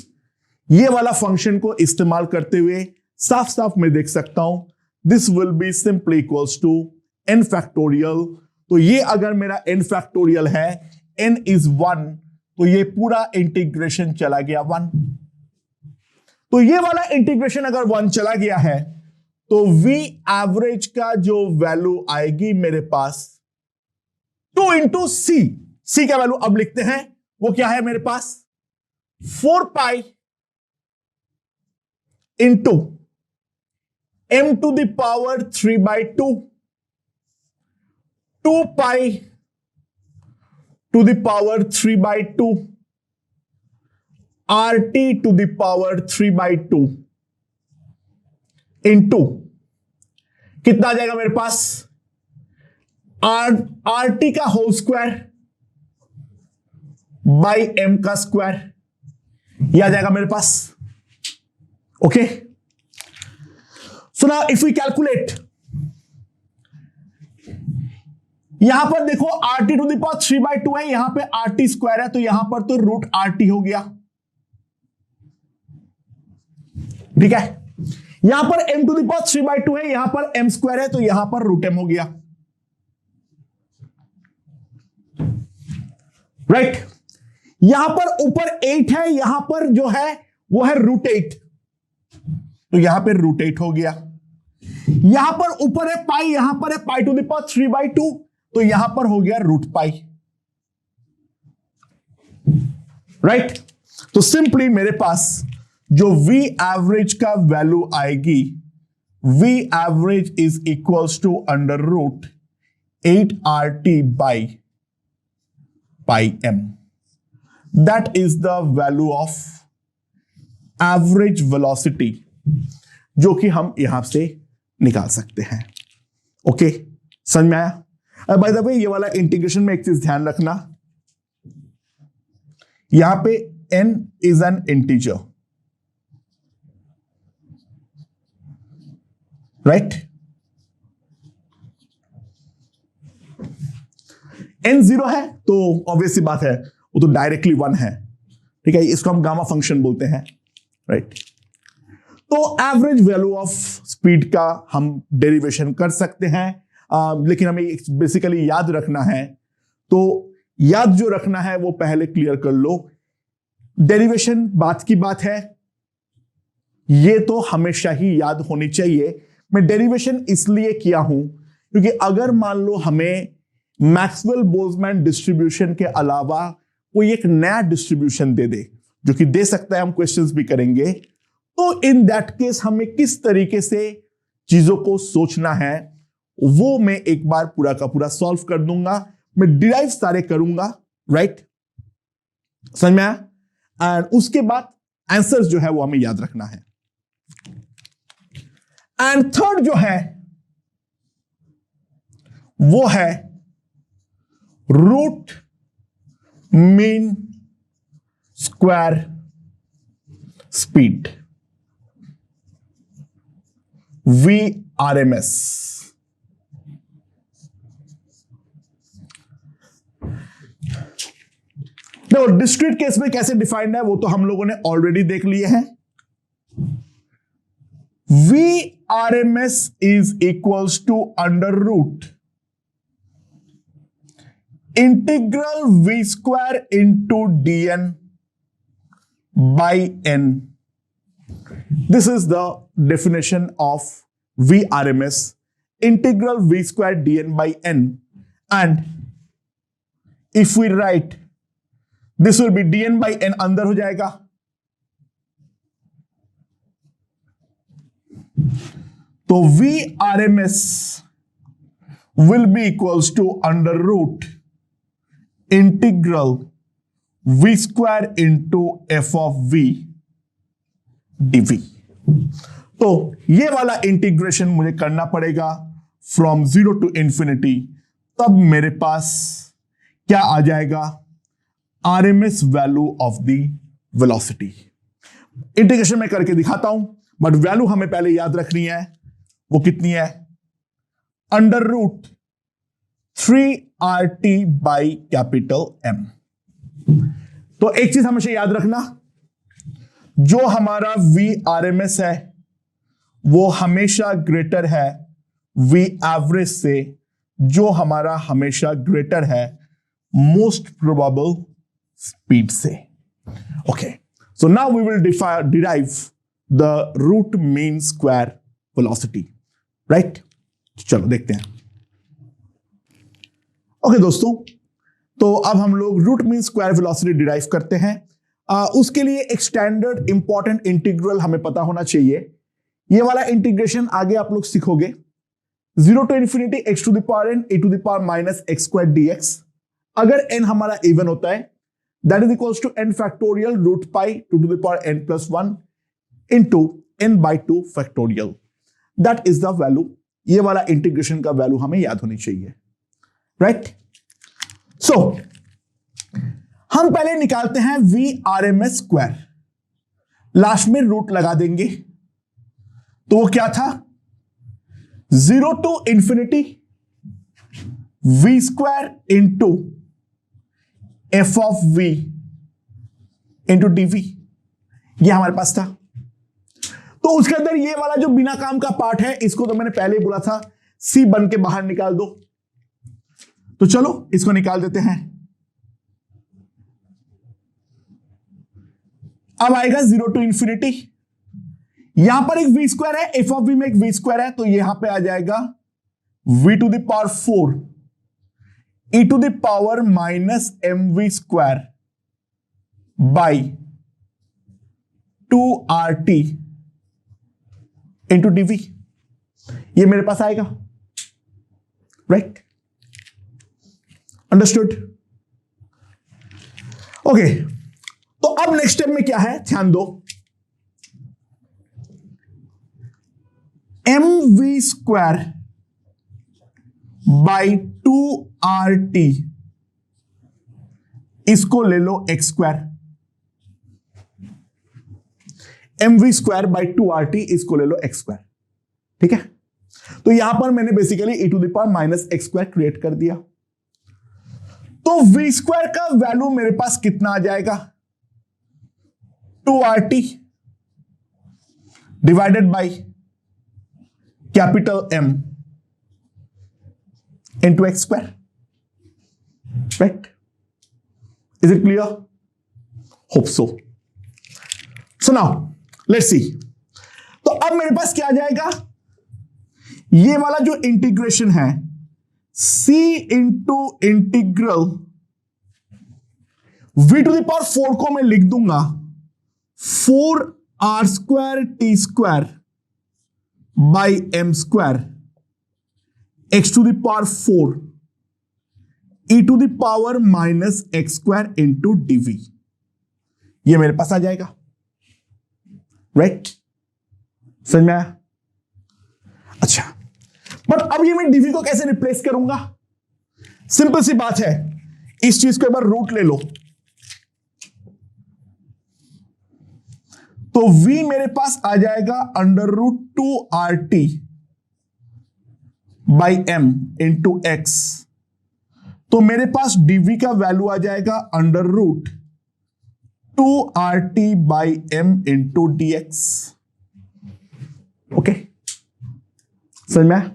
A: ये वाला फंक्शन को इस्तेमाल करते हुए साफ साफ मैं देख सकता हूं this will be simply equals to n factorial. तो ये अगर मेरा n फैक्टोरियल है, n इज 1, तो ये पूरा इंटीग्रेशन चला गया 1। तो ये वाला इंटीग्रेशन अगर 1 चला गया है तो v एवरेज का जो वैल्यू आएगी मेरे पास 2 इंटू c का वैल्यू अब लिखते हैं, वो क्या है मेरे पास 4 pi into m to the power 3/2, 2 pi to the power 3/2, RT to the power 3/2 into कितना आ जाएगा मेरे पास RT का होल स्क्वायर बाई m का स्क्वायर, यह आ जाएगा मेरे पास। Okay, so now if we calculate, यहां पर देखो RT टू द पावर 3/2 है, यहां पे RT स्क्वायर है, तो यहां पर तो रूट RT हो गया। ठीक है, यहां पर m टू द पावर 3/2 है, यहां पर m स्क्वायर है, तो यहां पर रूट m हो गया। राइट, यहां पर ऊपर 8 है, यहां पर जो है वो है √8, तो यहां पे √8 हो गया। यहां पर ऊपर है पाई, यहां पर है पाई टू द पावर 3/2, तो यहां पर हो गया √पाई। राइट, तो सिंपली मेरे पास जो v एवरेज का वैल्यू आएगी, v average is equals to √8 RT by pi m। That is the value of average velocity, जो कि हम यहां से निकाल सकते हैं। ओके, समझ में आया? बाय द वे, ये वाला इंटीग्रेशन में एक चीज ध्यान रखना, यहां पे n is an integer, right? n 0 है तो ऑब्वियस सी बात है, वो तो डायरेक्टली 1 है। ठीक है, इसको हम गामा फंक्शन बोलते हैं, राइट? तो एवरेज वैल्यू ऑफ स्पीड का हम डेरिवेशन कर सकते हैं, लेकिन हमें बेसिकली याद रखना है, तो याद जो रखना है वो पहले क्लियर कर लो। डेरिवेशन बात की बात है, ये तो हमेशा ही याद होनी चाहिए। मैं डेरिवेशन इसलिए किया हूं क्योंकि अगर मान लो हमें मैक्सवेल बोल्ट्जमैन डिस्ट्रीब्यूशन के अलावा कोई एक नया डिस्ट्रीब्यूशन दे दे, जो कि दे सकता है, हम क्वेश्चंस भी करेंगे, तो इन दैट केस हमें किस तरीके से चीजों को सोचना है वो मैं एक बार पूरा का पूरा सॉल्व कर दूंगा। मैं डिराइव सारे करूंगा, राइट? समझ में आया? एंड उसके बाद आंसर्स जो है वो हमें याद रखना है। एंड थर्ड जो है वो है root mean square speed, VRMS। देखो डिस्क्रीट केस में कैसे डिफाइंड है वो तो हम लोगों ने ऑलरेडी देख लिए हैं। VRMS is equals to under root integral v square into dn by n। This is the definition of VRMS, integral v square dn by n। And if we write this will be dn by n, अंदर हो जाएगा, तो VRMS will be equals to under root integral v square into f of v dv। तो ये वाला integration मुझे करना पड़ेगा फ्रॉम 0 टू इंफिनिटी, तब मेरे पास क्या आ जाएगा, RMS value of the velocity. Integration में करके दिखाता हूं, बट वैल्यू हमें पहले याद रखनी है, वो कितनी है, under root 3RT by capital M। तो एक चीज हमेशा याद रखना, जो हमारा VRMS है वो हमेशा ग्रेटर है वी एवरेज से, जो हमारा हमेशा ग्रेटर है मोस्ट प्रोबेबल स्पीड से। Okay, so now we will derive the root mean square velocity, right? चलो देखते हैं। ओके दोस्तों, तो अब हम लोग root mean square velocity derive करते हैं। उसके लिए एक स्टैंडर्ड इंपॉर्टेंट इंटीग्रल हमें पता होना चाहिए। ये वाला इंटीग्रेशन आगे आप लोग सीखोगे। 0 to infinity x to the power n e to the power minus x squared dx। अगर n हमारा इवन होता है, that is equals to n factorial root pi 2 to the power n plus 1 into n by 2 factorial. That is the value. ये वाला integration का value हमें याद होनी चाहिए, राइट? सो हम पहले निकालते हैं V R M S square, last में रूट लगा देंगे। तो वो क्या था? 0 to infinity v square into f of v into dv। ये हमारे पास था। तो उसके अंदर ये वाला जो बिना काम का पार्ट है, इसको तो मैंने पहले ही बोला था c बन के बाहर निकाल दो। तो चलो इसको निकाल देते हैं। अब आएगा 0 to infinity, यहां पर एक v स्क्वायर है, f ऑफ v में एक v स्क्वायर है, तो यहां पे आ जाएगा v to the power 4 e to the power minus mv square by 2RT into dv। ये मेरे पास आएगा, राइट? अंडरस्टूड? ओके, तो अब नेक्स्ट स्टेप में क्या है, ध्यान दो। mv स्क्वायर बाई 2RT, इसको ले लो x square. mv square by 2RT, इसको ले लो x स्क्वायर, ठीक है? तो यहां पर मैंने basically e to the power minus x square create कर दिया। तो v स्क्वायर का वैल्यू मेरे पास कितना आ जाएगा? 2RT divided by capital M into x square, right? Is it clear? Hope so. So now let's see. तो अब मेरे पास क्या आ जाएगा? ये वाला जो इंटीग्रेशन है c into integral v to the power 4 को मैं लिख दूंगा 4r square t square by m square x to the power 4 e to the power minus x square into dv। ये मेरे पास आ जाएगा, राइट? समझ में आया? अच्छा, बट अब ये मैं dv को कैसे रिप्लेस करूंगा? सिंपल सी बात है, इस चीज को एक बार रूट ले लो। तो v मेरे पास आ जाएगा under root 2RT by m into x। तो मेरे पास dv का वैल्यू आ जाएगा under root 2RT by m into dx। Okay, समझ में?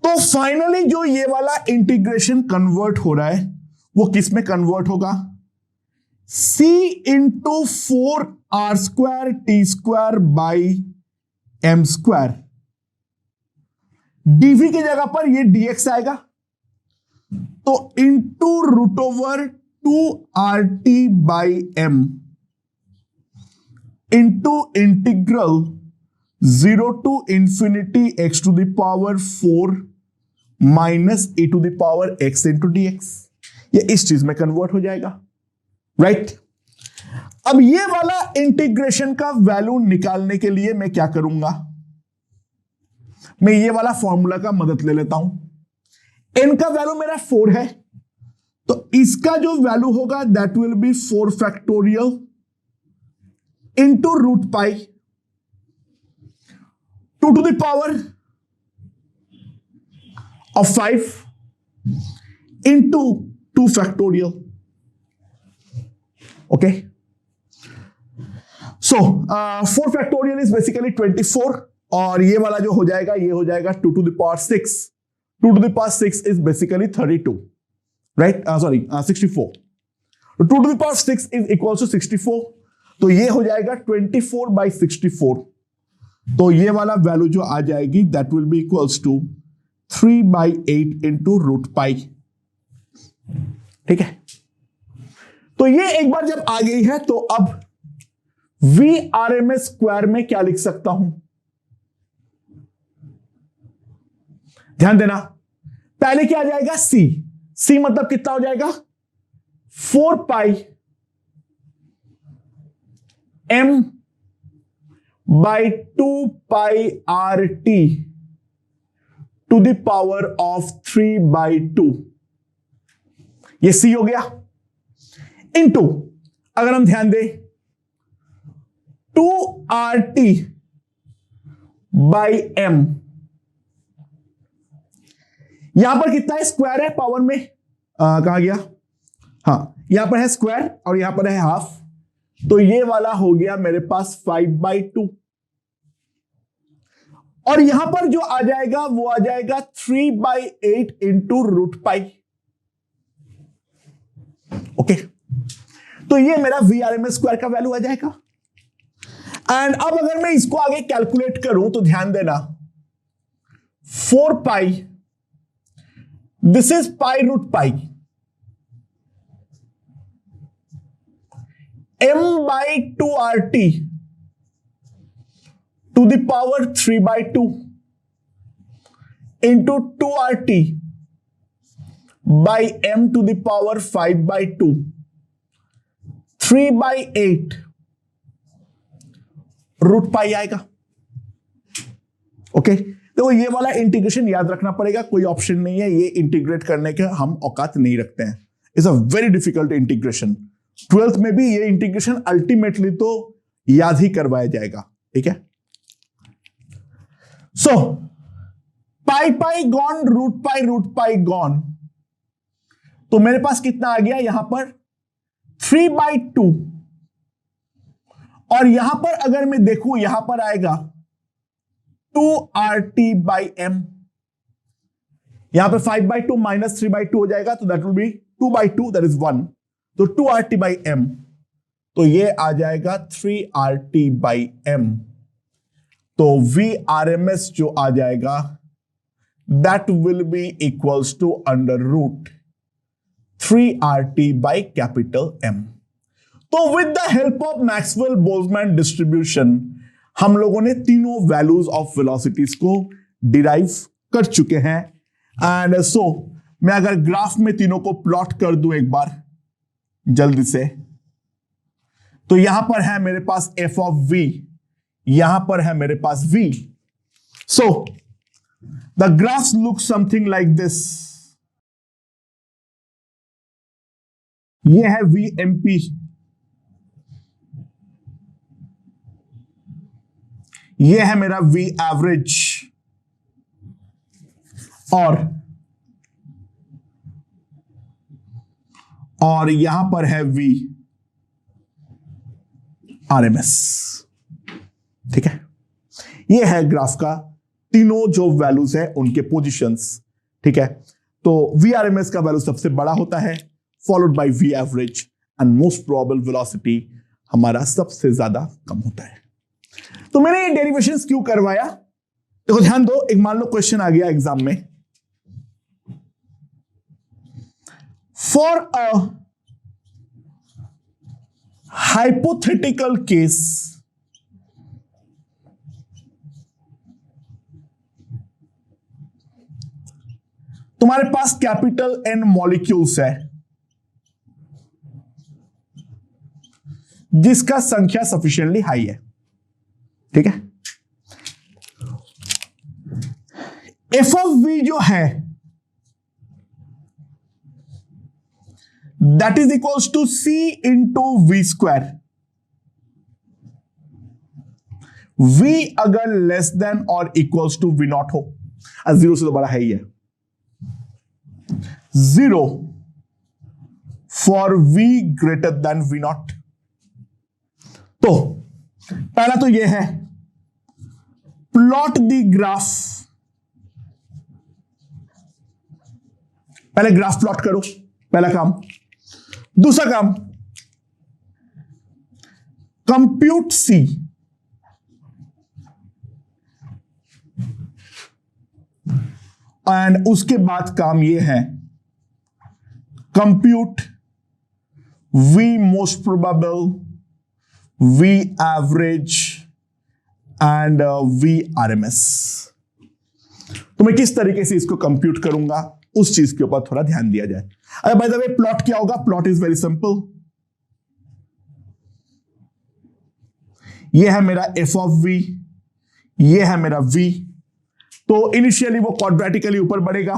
A: तो फाइनली जो ये वाला इंटीग्रेशन कन्वर्ट हो रहा है वो किस में कन्वर्ट होगा? c into 4r square T square by m square. dv की जगह पर ये dx आएगा, तो into root over 2RT by m into integral 0 to infinity x to the power 4 minus e to the power x into dx। ये इस चीज में कन्वर्ट हो जाएगा, राइट? अब ये वाला इंटीग्रेशन का वैल्यू निकालने के लिए मैं क्या करूंगा? मैं ये वाला फॉर्मूला का मदद ले लेता हूं। n का वैल्यू मेरा 4 है, तो इसका जो वैल्यू होगा that will be 4 factorial into root pi 2 to the power of 5 into 2 factorial. Okay, so so 4 factorial is basically 24 और ये वाला जो हो जाएगा ये हो जाएगा 2 to the power 6. 2 to the power 6 is basically 32, right? Sorry, 64. 2 to the power 6 is equals to 64. तो ये हो जाएगा 24 by 64. तो ये वाला वैल्यू जो आ जाएगी that will be equals to 3 by 8 into root pi. ठीक है, तो ये एक बार जब आ गई है तो अब VRMS स्क्वायर में क्या लिख सकता हूं? ध्यान देना, पहले क्या आ जाएगा? C मतलब कितना हो जाएगा? 4 pi m by 2 pi RT to the power of 3 by 2. ये C हो गया. इनटू अगर हम ध्यान दें 2RT by m, यहां पर कितना है? स्क्वायर है, पावर में कहा गया? हाँ, यहां पर है स्क्वायर और यहां पर है हाफ, तो ये वाला हो गया मेरे पास 5/2 और यहां पर जो आ जाएगा वो आ जाएगा 3/8 इंटू रूट पाई. ओके, तो ये मेरा VRMS स्क्वायर का वैल्यू आ जाएगा. एंड अब अगर मैं इसको आगे कैलकुलेट करूं तो ध्यान देना 4 pi, this is pi root pi, m by 2RT to the power 3/2 into 2RT by m to the power 5/2 3/8 root pi आएगा. ओके, तो ये वाला इंटीग्रेशन याद रखना पड़ेगा, कोई ऑप्शन नहीं है, ये इंटीग्रेट करने के हम औकात नहीं रखते हैं. It's a very difficult integration. 12th में भी ये इंटीग्रेशन अल्टीमेटली तो याद ही करवाया जाएगा. ठीक है, सो पाई पाई गॉन, रूट पाई गॉन, तो मेरे पास कितना आ गया? यहां पर 3/2 और यहां पर अगर मैं देखूं यहां पर आएगा 2RT by m, यहां पर 5/2 माइनस 3/2 हो जाएगा, तो that will B 2/2, that is 1. तो 2RT by m, तो ये आ जाएगा 3RT by m. तो VRMS जो आ जाएगा that will be equals to under root 3RT by capital M. तो with the help of Maxwell Boltzmann distribution हम लोगों ने तीनों वैल्यूज ऑफ वेलोसिटीज को डिराइव कर चुके हैं. एंड सो मैं अगर ग्राफ में तीनों को प्लॉट कर दूं एक बार जल्दी से, तो यहां पर है मेरे पास f of v, यहां पर है मेरे पास v. So the graphs look something like this. ये है VMP, ये है मेरा V एवरेज और यहां पर है V RMS. ठीक है, ये है ग्राफ का तीनों जो वैल्यूज है उनके पोजीशंस. ठीक है, तो VRMS का वैल्यू सबसे बड़ा होता है, followed by V average, and most probable velocity हमारा सबसे ज्यादा कम होता है. तो मैंने ये डेरिवेशंस क्यों करवाया? देखो ध्यान दो, एक मान लो क्वेश्चन आ गया एग्जाम में, फॉर अ हाइपोथेटिकल केस तुम्हारे पास कैपिटल N मॉलिक्यूल्स है जिसका संख्या सफिशिएंटली हाई है. ठीक है, f of v जो है that is equals to c into v square. v अगर लेस देन और इक्वल्स टू v नॉट हो, जीरो से तो बड़ा है ही है, 0 for v greater than v not. तो पहला तो ये है प्लॉट द ग्राफ, पहले ग्राफ प्लॉट करो, पहला काम। दूसरा काम कंप्यूट सी, एंड उसके बाद काम ये है compute V most probable, V average and V RMS. तो मैं किस तरीके से इसको कंप्यूट करूंगा उस चीज के ऊपर थोड़ा ध्यान दिया जाए। अरे बाय द वे प्लॉट क्या होगा? Plot is very simple. ये है मेरा एफ ऑफ वी, ये है मेरा वी। तो इनिशियली वो क्वाड्रेटिकली ऊपर बढ़ेगा,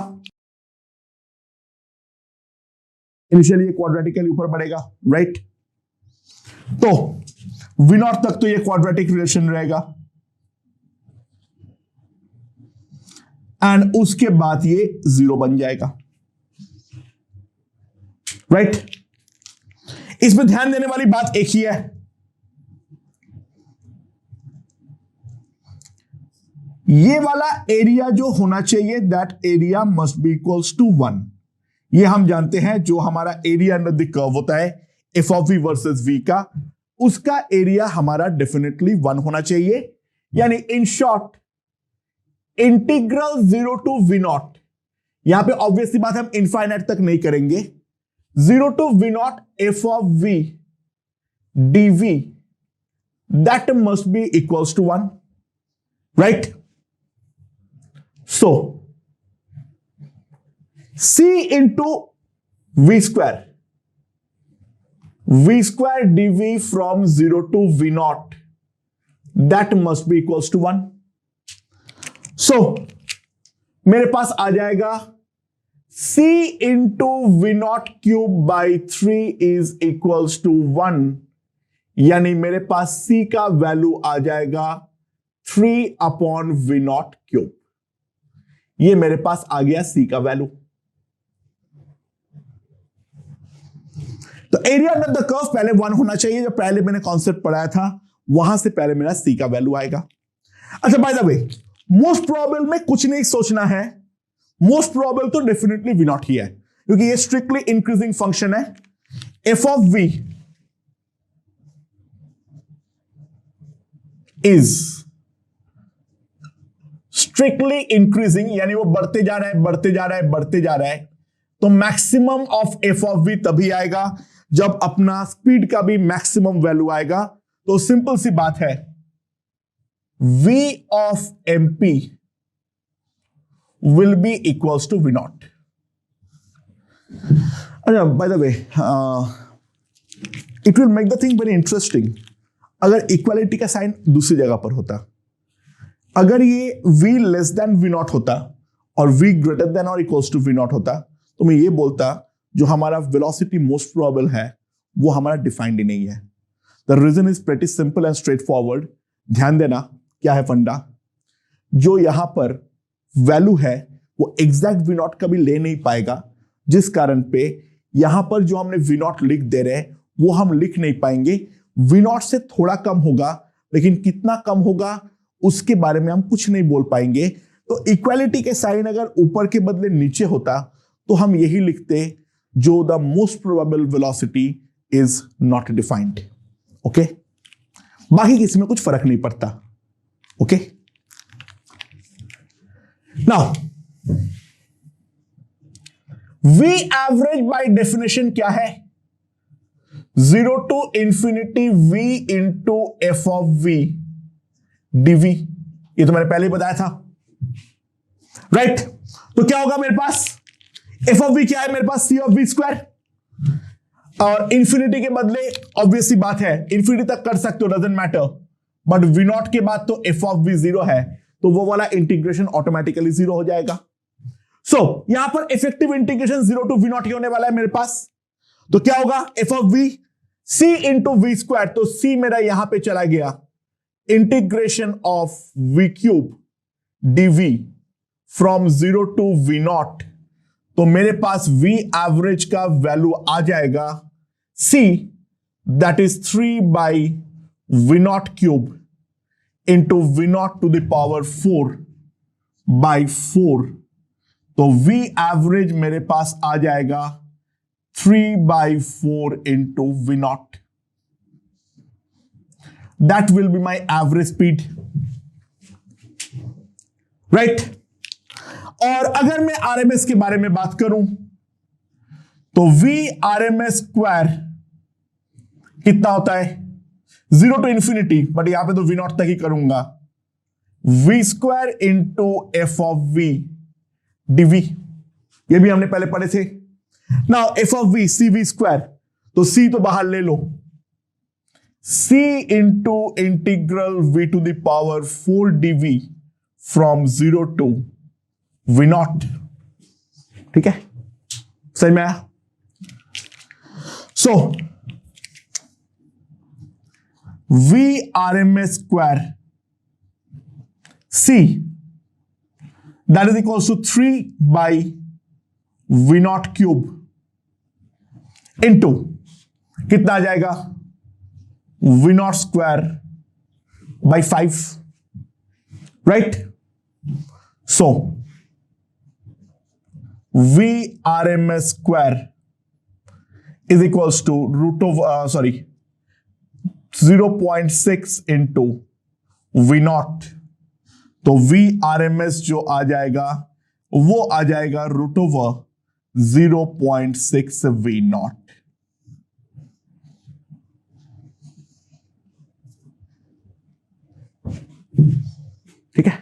A: इनिशियली ये क्वाड्रेटिकली ऊपर बढ़ेगा, राइट। तो वी नॉट तक तो ये क्वाड्रेटिक रिलेशन रहेगा, एंड उसके बाद ये 0 बन जाएगा, राइट। इसमें ध्यान देने वाली बात एक ही है, ये वाला एरिया जो होना चाहिए that area must be equals to 1। ये हम जानते हैं जो हमारा एरिया अंडर द कर्व होता है F of V versus V का, उसका एरिया हमारा डेफिनेटली 1 होना चाहिए। यानी in short integral 0 to V not, यहां पे ऑब्वियसली बात हम इनफाइनाइट तक नहीं करेंगे, 0 to V not F of V DV that must be equals to 1, right. So, C into V square dV from 0 to V naught, that must be equals to 1. So, मेरे पास आ जाएगा C into V naught cube by 3 is equals to 1, यानी मेरे पास C का value आ जाएगा 3 upon V naught cube। ये मेरे पास आ गया सी का वैल्यू। तो एरिया अंडर द कर्व पहले 1 होना चाहिए, जो पहले मैंने कॉन्सेप्ट पढ़ाया था वहां से पहले मेरा सी का वैल्यू आएगा। अच्छा by the way most probable में कुछ नहीं सोचना है, मोस्ट प्रोबेबल तो डेफिनेटली वी नॉट ही है, क्योंकि ये स्ट्रिक्टली इंक्रीजिंग फंक्शन है। F of V is strictly increasing, यानी वो बढ़ते जा रहा है, बढ़ते जा रहा है, बढ़ते जा रहा है। तो maximum of F of V तभी आएगा जब अपना स्पीड का भी मैक्सिमम वैल्यू आएगा। तो सिंपल सी बात है v of MP will be equals to V not. अच्छा by the way it will make the thing very interesting अगर इक्वालिटी का साइन दूसरी जगह पर होता। अगर ये v less than V not होता और v ग्रेटर देन और इक्वल्स टू वी नॉट होता, तो मैं ये बोलता जो हमारा वेलोसिटी मोस्ट प्रोबेबल है वो हमारा डिफाइंड ही नहीं है। The reason is pretty simple and straightforward. ध्यान देना क्या है फंडा, जो यहां पर वैल्यू है वो एग्जैक्ट वी नॉट कभी ले नहीं पाएगा, जिस कारण पे यहां पर जो हमने वी नॉट लिख दे रहे हैं वो हम लिख नहीं पाएंगे। वी नॉट से थोड़ा कम होगा, लेकिन कितना कम होगा उसके बारे में हम कुछ नहीं बोल पाएंगे। तो इक्वालिटी के साइन अगर ऊपर के बदले नीचे होता तो हम यही लिखते जो the most probable velocity is not defined. Okay, बाकी किसी में कुछ फर्क नहीं पड़ता। Okay, now V average by definition क्या है? 0 to infinity v into F of V DV. ये तो मैंने पहले ही बताया था, राइट। तो क्या होगा मेरे पास? एफ ऑफ वी क्या है मेरे पास? सी ऑफ वी स्क्वायर, और इंफिनिटी के बदले ऑब्वियसली बात है इंफिनिटी तक कर सकते हो, doesn't matter, but we not के बाद तो एफ ऑफ वी 0 है, तो वो वाला इंटीग्रेशन ऑटोमेटिकली 0 हो जाएगा। सो यहां पर effective integration 0 to V not ही होने वाला है मेरे पास। तो क्या होगा? F of V C into V square, तो सी मेरा यहां पे चला गया, integration of V cube DV from 0 to V not, तो मेरे पास वी एवरेज का वैल्यू आ जाएगा C, that is 3 by V0 cube into V0 to the power 4 by 4, तो V एवरेज मेरे पास आ जाएगा 3/4 into V0. That will be my average speed, right? और अगर मैं RMS के बारे में बात करूं तो V RMS स्क्वायर कितना होता है? 0 to infinity, बट यहां पे तो V0 तक ही करूंगा. V square into F of V dV, ये भी हमने पहले पढ़े थे. Now F of V CV square, तो C तो बाहर ले लो, C into integral V to the power 4 dV from 0 to V0. ठीक है, सही में आया? So V RMS square C, that is equals to 3 by V0 cube into कितना आ जाएगा? V0 square by 5, right? So V RMS square is equals to root of 0.6 into V0. तो V RMS जो आ जाएगा वो आ जाएगा रूट ओवर 0.6 V0. ठीक है,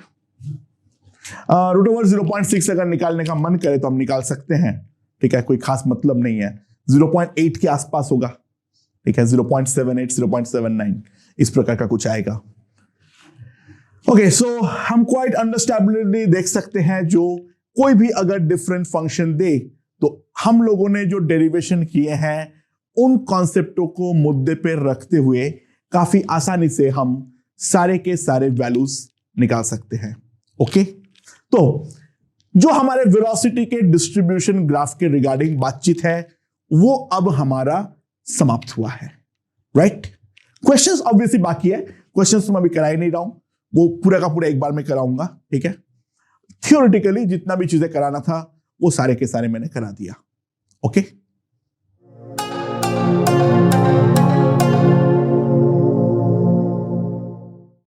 A: रूट ओवर 0.6 अगर निकालने का मन करे तो हम निकाल सकते हैं. ठीक है, कोई खास मतलब नहीं है. 0.8 के आसपास होगा. ठीक है, 0.78 0.79 इस प्रकार का कुछ आएगा. ओके, सो हम क्वाइट अंडरस्टैंडेबली देख सकते हैं जो कोई भी अगर डिफरेंट फंक्शन दे तो हम लोगों ने जो डेरिवेशन किए हैं उन कॉन्सेप्टों को मुद्दे पे रखते हुए काफी आसानी से हम सारे के सारे वैल्यूज निकाल सकते हैं. ओके, तो जो हमारे वेलोसिटी के डिस्ट्रीब्यूशन ग्राफ के रिगार्डिंग बातचीत है वो अब हमारा समाप्त हुआ है. राइट, क्वेश्चंस ऑब्वियसली बाकी है. क्वेश्चंस तो मैं अभी करा ही नहीं रहा हूं, वो पूरा का पूरा एक बार में कराऊंगा. ठीक है, थियोरेटिकली जितना भी चीजें कराना था वो सारे के सारे मैंने करा दिया. ओके.